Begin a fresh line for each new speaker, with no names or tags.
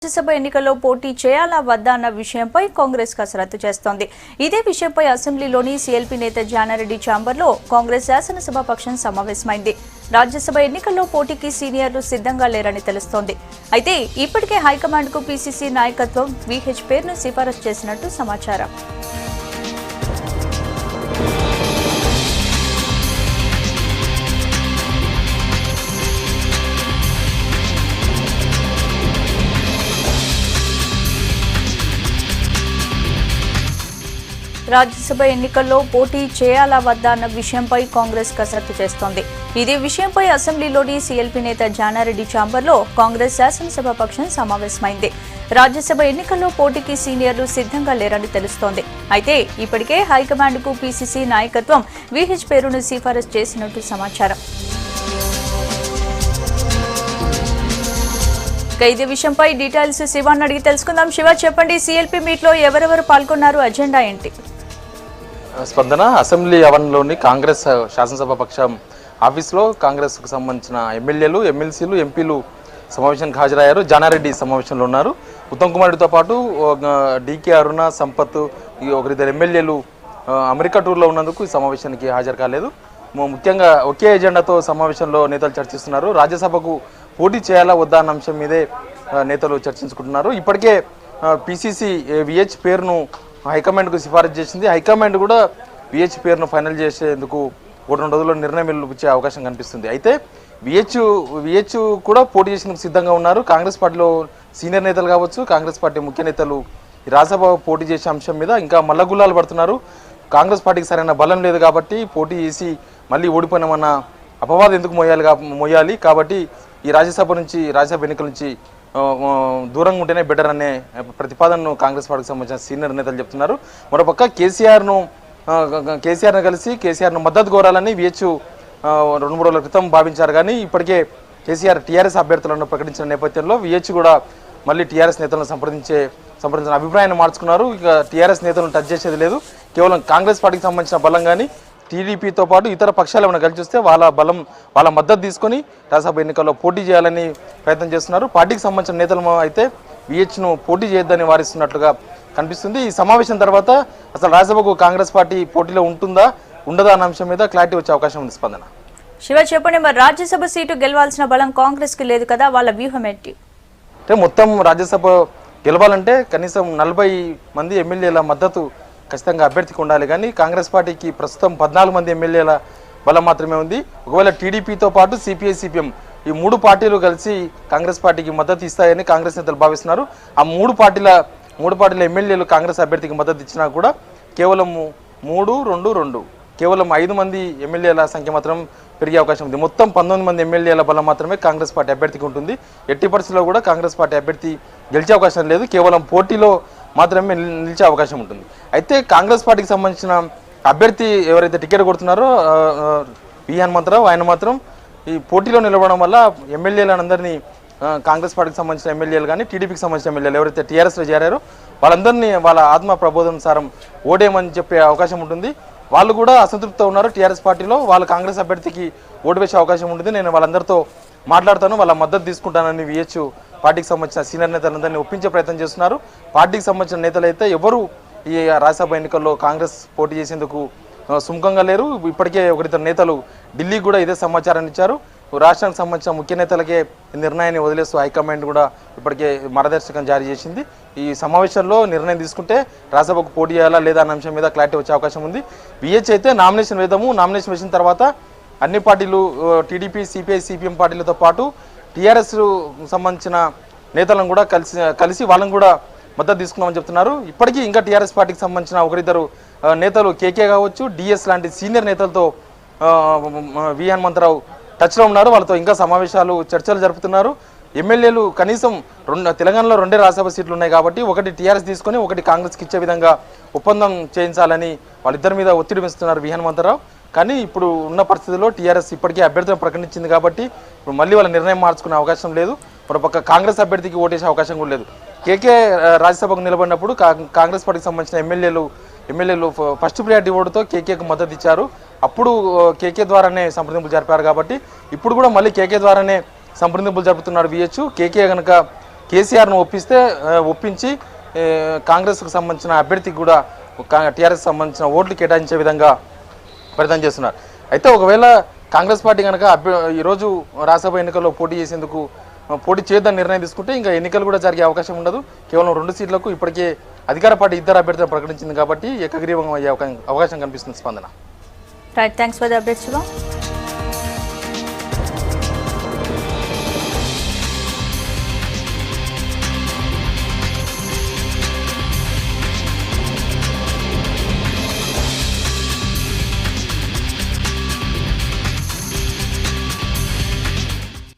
రాజ్యసభ ఎన్నికల్లో పోటీ చేయాలా వద్దా అన్న విషయంపై కాంగ్రెస్ కసరత్తు చేస్తోంది. ఇదే విషయంపై అసెంబ్లీలోని సీఎల్పీ నేత జానారెడ్డి ఛాంబర్లో కాంగ్రెస్ శాసనసభ పక్షం సమావేశమైంది. రాజ్యసభ ఎన్నికల్లో పోటీకి సీనియర్లు సిద్ధంగా లేరని తెలుస్తోంది. అయితే ఇప్పటికే హైకమాండ్కు పీసీసీ నాయకత్వం వీహెచ్ పేరును సిఫారసు చేసినట్టు సమాచారం. రాజ్యసభ ఎన్నికల్లో పోటీ చేయాలా వద్దా అన్న విషయంపై కాంగ్రెస్ కసరత్తు చేస్తోంది. ఇదే విషయంపై అసెంబ్లీలోని సీఎల్పీ నేత జానారెడ్డి ఛాంబర్లో కాంగ్రెస్ శాసనసభ పక్షం సమావేశమైంది. రాజ్యసభ ఎన్నికల్లో పోటీకి సీనియర్లు సిద్ధంగా లేరని తెలుస్తోంది. అయితే ఇప్పటికే హైకమాండ్కు పీసీసీ నాయకత్వం వీహెచ్ పేరును సిఫారసు చేసినట్టు సమాచారం. ఇదే విషయంపై డీటెయిల్స్ శివాన్ని అడిగి తెలుసుకుందాం. శివ, చెప్పండి, సీఎల్పీ మీట్లో ఎవరెవరు పాల్గొన్నారు, అజెండా ఏంటి?
స్పందన అసెంబ్లీ భవన్లోని కాంగ్రెస్ శాసనసభ పక్షం ఆఫీస్లో కాంగ్రెస్కు సంబంధించిన ఎమ్మెల్యేలు, ఎమ్మెల్సీలు, ఎంపీలు సమావేశానికి హాజరయ్యారు. జానారెడ్డి సమావేశంలో ఉన్నారు. ఉత్తమ్ కుమార్ రెడ్డితో పాటు డీకే అరుణ, సంపత్, ఒకరిద్దరు ఎమ్మెల్యేలు అమెరికా టూర్లో ఉన్నందుకు ఈ సమావేశానికి హాజరు కాలేదు. ముఖ్యంగా ఒకే ఎజెండాతో సమావేశంలో నేతలు చర్చిస్తున్నారు. రాజ్యసభకు పోటీ చేయాలా వద్దా అన్న అంశం మీదే నేతలు చర్చించుకుంటున్నారు. ఇప్పటికే పీసీసీ వీహెచ్ పేరును హైకమాండ్కు సిఫారసు చేసింది. హైకమాండ్ కూడా వీహెచ్ పేరును ఫైనల్ చేసేందుకు 2 రోజుల్లో నిర్ణయం ఇచ్చే అవకాశం కనిపిస్తుంది. అయితే వీహెచ్ కూడా పోటీ చేసేందుకు సిద్ధంగా ఉన్నారు. కాంగ్రెస్ పార్టీలో సీనియర్ నేతలు కావచ్చు, కాంగ్రెస్ పార్టీ ముఖ్య నేతలు రాజ్యసభ పోటీ చేసే అంశం మీద ఇంకా మల్లగుల్లాలు పడుతున్నారు. కాంగ్రెస్ పార్టీకి సరైన బలం లేదు కాబట్టి పోటీ చేసి మళ్ళీ ఓడిపోయినామన్న అపవాదం ఎందుకు మోయాలి కాబట్టి ఈ రాజ్యసభ ఎన్నికల నుంచి దూరంగా ఉంటేనే బెటర్ అనే ప్రతిపాదనను కాంగ్రెస్ పార్టీకి సంబంధించిన సీనియర్ నేతలు చెప్తున్నారు. మరోపక్క కేసీఆర్ను కలిసి కేసీఆర్ను మద్దతు కోరాలని వీహెచ్ 2-3 రోజుల క్రితం భావించారు. కానీ ఇప్పటికే కేసీఆర్ టీఆర్ఎస్ అభ్యర్థులను ప్రకటించిన నేపథ్యంలో వీహెచ్ కూడా మళ్ళీ టీఆర్ఎస్ నేతలను సంప్రదించిన అభిప్రాయాన్ని మార్చుకున్నారు. ఇక టీఆర్ఎస్ నేతలను టచ్ చేసేది లేదు. కేవలం కాంగ్రెస్ పార్టీకి సంబంధించిన బలం కానీ టీడీపీతో పాటు ఇతర పక్షాలు ఏమైనా కలిసి వస్తే వాళ్ళ మద్దతు తీసుకొని రాజ్యసభ ఎన్నికల్లో పోటీ చేయాలని ప్రయత్నం చేస్తున్నారు. పార్టీకి సంబంధించిన నేతలు అయితే వీహెచ్ను పోటీ చేయొద్దని వారిస్తున్నట్లుగా కనిపిస్తుంది. ఈ సమావేశం తర్వాత అసలు రాజ్యసభకు కాంగ్రెస్ పార్టీ పోటీలో ఉంటుందా ఉండదా అన్న అంశం మీద క్లారిటీ వచ్చే అవకాశం ఉంది. స్పందన,
శివ, చెప్పండి, మరి రాజ్యసభ సీటు గెలవాల్సిన బలం కాంగ్రెస్ కి లేదు కదా, వాళ్ళ వ్యూహం ఏంటి?
అంటే మొత్తం రాజ్యసభ గెలవాలంటే కనీసం 40 మంది ఎమ్మెల్యేల మద్దతు ఖచ్చితంగా అభ్యర్థికి ఉండాలి. కానీ కాంగ్రెస్ పార్టీకి ప్రస్తుతం 14 మంది ఎమ్మెల్యేల బలం మాత్రమే ఉంది. ఒకవేళ టీడీపీతో పాటు సిపిఐ, సిపిఎం ఈ 3 పార్టీలు కలిసి కాంగ్రెస్ పార్టీకి మద్దతు ఇస్తాయని కాంగ్రెస్ నేతలు భావిస్తున్నారు. ఆ మూడు పార్టీల ఎమ్మెల్యేలు కాంగ్రెస్ అభ్యర్థికి మద్దతు ఇచ్చినా కూడా కేవలం 3-2-2 కేవలం 5 మంది ఎమ్మెల్యేల సంఖ్య మాత్రం పెరిగే అవకాశం ఉంది. మొత్తం 19 మంది ఎమ్మెల్యేల బలం మాత్రమే కాంగ్రెస్ పార్టీ అభ్యర్థికి ఉంటుంది. ఎట్టి పరిస్థితుల్లో కూడా కాంగ్రెస్ పార్టీ అభ్యర్థి గెలిచే అవకాశం లేదు. కేవలం పోటీలో మాత్రమే నిలిచే అవకాశం ఉంటుంది. అయితే కాంగ్రెస్ పార్టీకి సంబంధించిన అభ్యర్థి ఎవరైతే టికెట్ కొడుతున్నారో వి హనుమంతరావు, ఆయన మాత్రం ఈ పోటీలో నిలవడం వల్ల ఎమ్మెల్యేలందరినీ కాంగ్రెస్ పార్టీకి సంబంధించిన ఎమ్మెల్యేలు కానీ టీడీపీకి సంబంధించిన ఎమ్మెల్యేలు ఎవరైతే టీఆర్ఎస్లో చేరారో వాళ్ళందరినీ వాళ్ళ ఆత్మ ప్రబోధానుసారం ఓడేయమని చెప్పే అవకాశం ఉంటుంది. వాళ్ళు కూడా అసంతృప్తితో ఉన్నారు టీఆర్ఎస్ పార్టీలో. వాళ్ళు కాంగ్రెస్ అభ్యర్థికి ఓటు వేసే అవకాశం ఉంటుంది. నేను వాళ్ళందరితో మాట్లాడతాను, వాళ్ళ మద్దతు తీసుకుంటానని వీహెచ్ పార్టీకి సంబంధించిన సీనియర్ నేతలందరినీ ఒప్పించే ప్రయత్నం చేస్తున్నారు. పార్టీకి సంబంధించిన నేతలు అయితే ఎవరు ఈ రాజ్యసభ ఎన్నికల్లో కాంగ్రెస్ పోటీ చేసేందుకు సుముఖంగా లేరు. ఇప్పటికే ఒకరిద్దరు నేతలు ఢిల్లీకి కూడా ఇదే సమాచారాన్ని ఇచ్చారు. రాష్ట్రానికి సంబంధించిన ముఖ్య నేతలకే నిర్ణయాన్ని వదిలేస్తూ హైకమాండ్ కూడా ఇప్పటికే మార్గదర్శకం జారీ చేసింది. ఈ సమావేశంలో నిర్ణయం తీసుకుంటే రాజ్యసభకు పోటీ చేయాలా లేదా అన్న అంశం మీద క్లారిటీ వచ్చే అవకాశం ఉంది. వీహెచ్ అయితే నామినేషన్ వేసిన తర్వాత అన్ని పార్టీలు టీడీపీ, సిపిఐ, సిపిఎం పార్టీలతో పాటు టీఆర్ఎస్ సంబంధించిన నేతలను కూడా కలిసి వాళ్ళని కూడా మద్దతు తీసుకున్నామని చెప్తున్నారు. ఇప్పటికీ ఇంకా టీఆర్ఎస్ పార్టీకి సంబంధించిన ఒకరిద్దరు నేతలు కేకే కావచ్చు, డిఎస్ లాంటి సీనియర్ నేతలతో వి హనుమంతరావు టచ్లో ఉన్నారు. వాళ్ళతో ఇంకా చర్చలు జరుపుతున్నారు. ఎమ్మెల్యేలు కనీసం తెలంగాణలో 2 రాజ్యసభ సీట్లు ఉన్నాయి కాబట్టి ఒకటి టీఆర్ఎస్ తీసుకొని ఒకటి కాంగ్రెస్కి ఇచ్చే విధంగా ఒప్పందం చేయించాలని వాళ్ళిద్దరి మీద ఒత్తిడి పెంచుతున్నారు వి హనుమంతరావు. కానీ ఇప్పుడు ఉన్న పరిస్థితుల్లో టీఆర్ఎస్ ఇప్పటికే అభ్యర్థులను ప్రకటించింది కాబట్టి ఇప్పుడు మళ్ళీ వాళ్ళ నిర్ణయం మార్చుకునే అవకాశం లేదు. మరోపక్క కాంగ్రెస్ అభ్యర్థికి ఓటేసే అవకాశం కూడా లేదు. కేకే రాజ్యసభకు నిలబడినప్పుడు కాంగ్రెస్ పార్టీకి సంబంధించిన ఎమ్మెల్యేలు ఫస్ట్ ప్రియారిటీ ఓటుతో కేకేకు మద్దతు ఇచ్చారు. అప్పుడు కేకే ద్వారానే సంప్రదింపులు జరిపారు కాబట్టి ఇప్పుడు కూడా మళ్ళీ కేకే ద్వారానే సంప్రదింపులు జరుపుతున్నారు వీహెచ్. కేకే కనుక కేసీఆర్ను ఒప్పించి కాంగ్రెస్కు సంబంధించిన అభ్యర్థికి కూడా టీఆర్ఎస్ సంబంధించిన ఓట్లు కేటాయించే విధంగా ప్రయత్నం చేస్తున్నారు. అయితే ఒకవేళ కాంగ్రెస్ పార్టీ కనుక ఈరోజు రాజ్యసభ ఎన్నికల్లో పోటీ చేసేందుకు పోటీ చేయొద్దని నిర్ణయం తీసుకుంటే ఇంకా ఎన్నికలు కూడా జరిగే అవకాశం ఉండదు. కేవలం 2 సీట్లకు ఇప్పటికే అధికార పార్టీ 2 అభ్యర్థులను ప్రకటించింది కాబట్టి ఏకగ్రీవంగా అయ్యే అవకాశం కనిపిస్తుంది. స్పందన.
Right, thanks for the update Shiva.